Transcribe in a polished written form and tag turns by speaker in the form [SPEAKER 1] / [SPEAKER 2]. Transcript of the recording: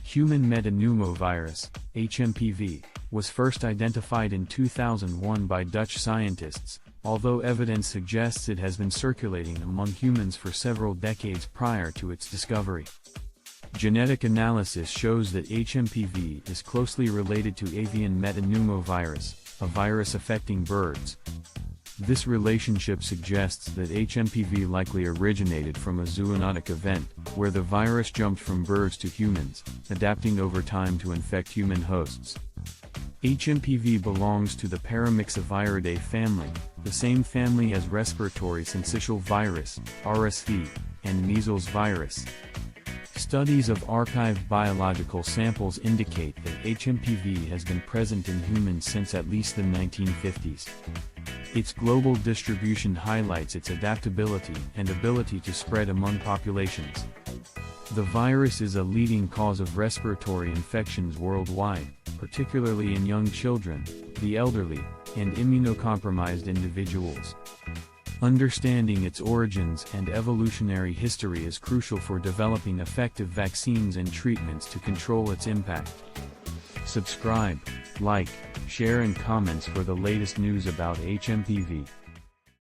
[SPEAKER 1] Human metapneumovirus, HMPV, was first identified in 2001 by Dutch scientists, although evidence suggests it has been circulating among humans for several decades prior to its discovery. Genetic analysis shows that HMPV is closely related to Avian Metapneumovirus, a virus affecting birds. This relationship suggests that HMPV likely originated from a zoonotic event, where the virus jumped from birds to humans, adapting over time to infect human hosts. HMPV belongs to the Paramyxoviridae family, the same family as respiratory syncytial virus, RSV, and measles virus. Studies of archived biological samples indicate that HMPV has been present in humans since at least the 1950s. Its global distribution highlights its adaptability and ability to spread among populations. The virus is a leading cause of respiratory infections worldwide, particularly in young children, the elderly, and immunocompromised individuals. Understanding its origins and evolutionary history is crucial for developing effective vaccines and treatments to control its impact. Subscribe, like, share and comments for the latest news about HMPV.